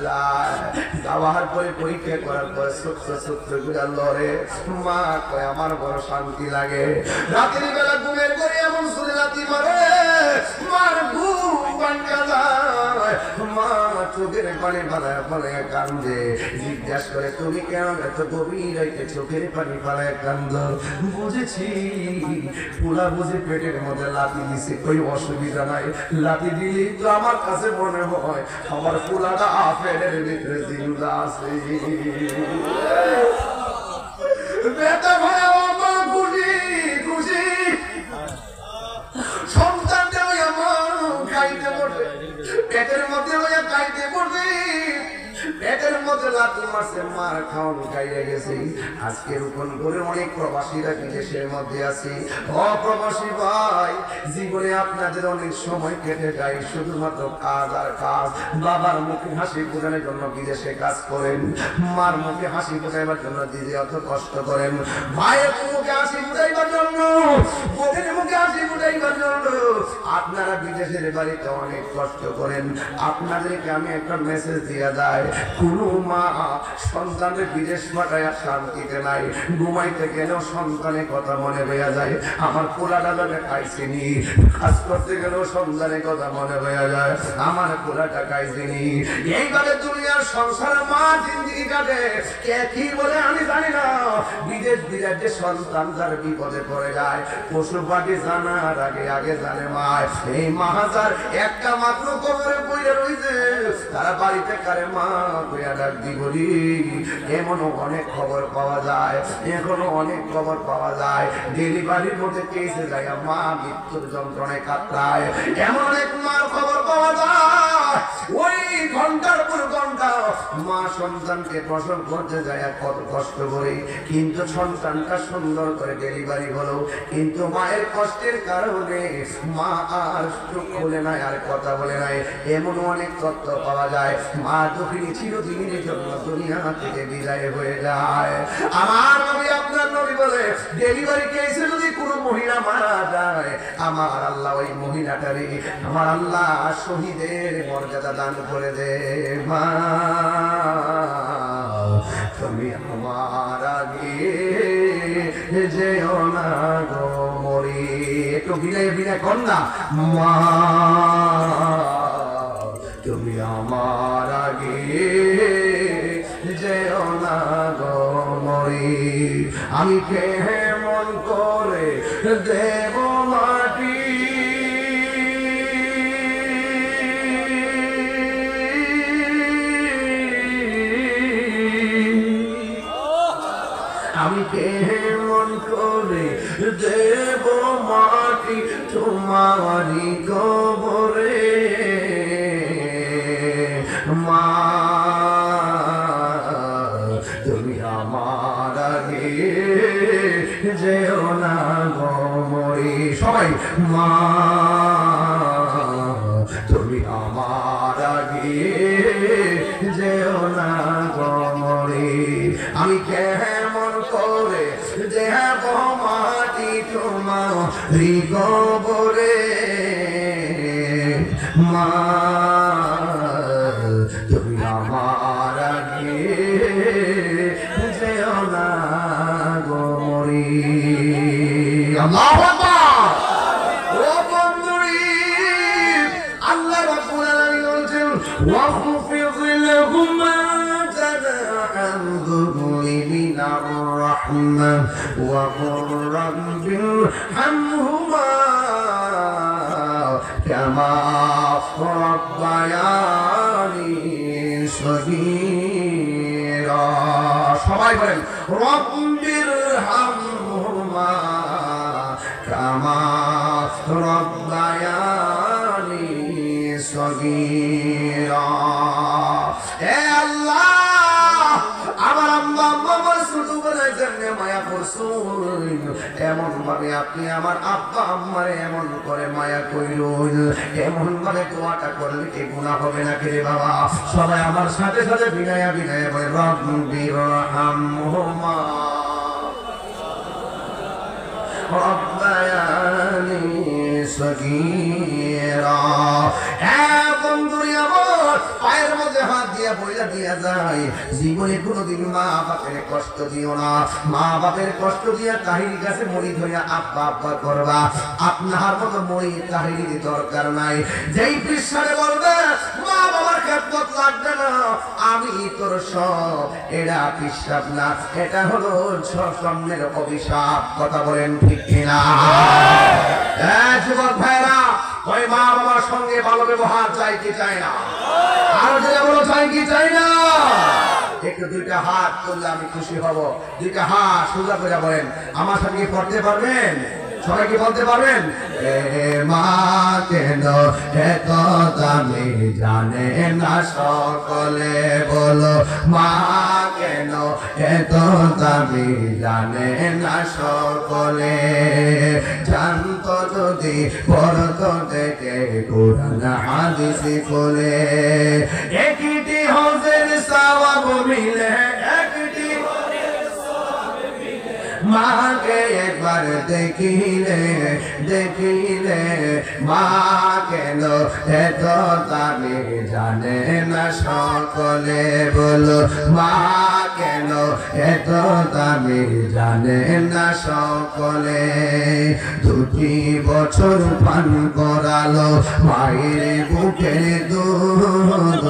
যায় যাওয়ার পরে পরীক্ষা করার পরে ছোট্ট ছোট্ট করে লড়ে মা কয় আমার বড় শান্তি লাগে রাতের বেলা ঘুমের করে এমন সুরে লাথি মারে মার ঘুম ভাঙা যায় মা চোখের পানি ফালায় ফালায় কান্দে জিজ্ঞাসা করে তুমি কেন এত গভীর রাইতে চোখের পানি ফালায় কান্দ বুঝেছি পুলা বুঝে পেটের মধ্যে লাথি দিছে ওই অসুবিধা নাই লাথি দিলি তো আমার কাছে মনে হয় আমার পুলাটা পেটের ভিতরে জিন্দা আছে বেটা ভাই মা খুশি খুশি সন্তানটা ওই আমার খাইতে পড়বে পেটের মধ্যে ওই খাইতে পড়বে পেটের মধ্যে লাথি মারছে মার খাওয়ানো খাইয়ে গেছে আজকে রোপণ করে অনেক প্রবাসীরা বিদেশের মধ্যে আছে অপ্রবাসী ভাই জীবনে আপনাদের অনেক সময় কেটে যায় শুধুমাত্র কাজ আর কাজ বাবার মুখে হাসি ফোটানোর জন্য বিদেশে কাজ করেন মার মুখে হাসি ফোটাইবার জন্য দিদি অত কষ্ট করেন ভাইয়ের মুখে হাসি ফোটাইবার জন্য বোনের মুখে হাসি ফোটাইবার জন্য আপনারা বিদেশের বাড়িতে অনেক কষ্ট করেন আপনাদেরকে আমি একটা মেসেজ দিয়ে যায় কোন মা সন্তানের বিদেশ পাঠায় শান্তিতে নাই ঘুমাইতে গেলেও সন্তানের কথা মনে হইয়া যায় আমার পোলাটা যাবে খাইছিনি কাজ করতে গেলেও সন্তানের কথা মনে হইয়া যায় আমার পোলাটা খাইছিনি এইভাবে দুনিয়ার সংসার মা জিন্দিগি কাটে কে কি বলে আমি জানি না বিদেশ বিরাটে সন্তান তার বিপদে পড়ে যায় পশু পাখি জানার আগে আগে জানে মা এই মাহাজার একটা মাত্র কবরে পড়ে রইছে তারা বাড়িতে কারে মা এমনও অনেক খবর পাওয়া যায় এখনো অনেক খবর পাওয়া যায় ডেলিভারির মধ্যে কেসে যায় মা মৃত্যুর যন্ত্রণায় কাতরায় এমন অনেক মার খবর পাওয়া যায় ওই ঘন্টার পর ঘন্টা মা সন্তানকে প্রসব করতে যায় কত কষ্ট করে কিন্তু সন্তানটা সুন্দর করে ডেলিভারি হলো কিন্তু মায়ের কষ্টের কারণে মা আর চোখ খুলে নাই আর কথা বলে নাই এমন অনেক তথ্য পাওয়া যায় মা দুঃখিনী চিরদিনের জন্য দুনিয়া থেকে বিদায় হয়ে যায় আমার নবী আপনার নবী বলে ডেলিভারি কেসে যদি কোনো মহিলা মারা যায় আমার আল্লাহ ওই মহিলাটারে আমার আল্লাহ শহীদের মর্যাদা দান করে দে মা তুমি আমার আগে যেও না গো মরি একটু বিনয় বিনয় কর না মা তুমি আমার আগে যেও না গো মরি আমি কেমন করে দেব মাটি আমি কেমন করে দেব মাটি তোমারই কবরে মা তুমি আমার আগে যেও না গো মরি সবাই মা তুমি আমার আগে যেও না গো মরি আমি কেমন করে দেব মাটি তোমারই কবরে মা তুমি আমার আগে যেও না গো মরি আল্লাহু আকবার ও বন্ধুরি আল্লাহ রাব্বুল আলামিন বলেন ওয়াখফিদ লাহুমা জানাআন যুলি মিনার রাহমা ওয়া কুর রাব্বিরহামহুমা কামা রাব্বায়ানি সগীরা সবাই বলেন রাব্বিরহামহুমা কামা রাব্বায়ানি সগীরা হে আল্লাহ আমার আম্মা আমার ছোটবেলায় যেমন মায়া করছুন এমন ভাবে আপনি আমার আব্বা আম্মারে এমন করে মায়া কইরুন এমন ভাবে দোয়াটা করলে কি গুনাহ হবে না রে বাবা সবাই আমার সাথে সাথে বিনয়া বিনয়া বলে রাব্বিরহামহুমা রব্বায়ানি সগীরা হে বন্ধুরা আমার পায়ের মধ্যে হাত দিয়া বইলা দিয়া যায়, জীবনে কোনোদিন মা বাপের কষ্ট দিও না, মা বাপের কষ্ট দিয়া তাহিরি কাছে মরি ধরিয়া আব্বা আব্বা করবা। আপনার মতো মই তাহিরির দরকার নাই। যেই পৃষ্ঠারে বলবে মা বাবার খেদমত লাগবে না, আমি তোর সব, এটা পিসাব না, এটা হলো সামনের অভিশাপ। কথা বলেন ঠিক কিনা? যুবক ভাইরা, ওই মা বাবার সঙ্গে ভালো ব্যবহার চাই কি চাই না? আর যেটা বলো চাই কি চাই না? একটু দুইটা হাত তুললে আমি খুশি হব। দুইটা হাত সোজা করে বলেন, আমার সঙ্গে পড়তে পারবেন? সবাই কি বলতে পারবেন? মা কেন এত দামি জানে না সকলে, বলো মা কেন এত দামি জানে না সকলে। জানতো যদি পড়তো দেখে কোরআন হাদিস বলে, একটি হজের সওয়াব মিলে, একটি মাকে একবার দেখিলে, দেখিলে মা কেন এত দামি জানে না সকলে, বলো মা কেন এত দামি জানে না সকলে। 2 বছর পান করালো মায়ের বুকে দুধ।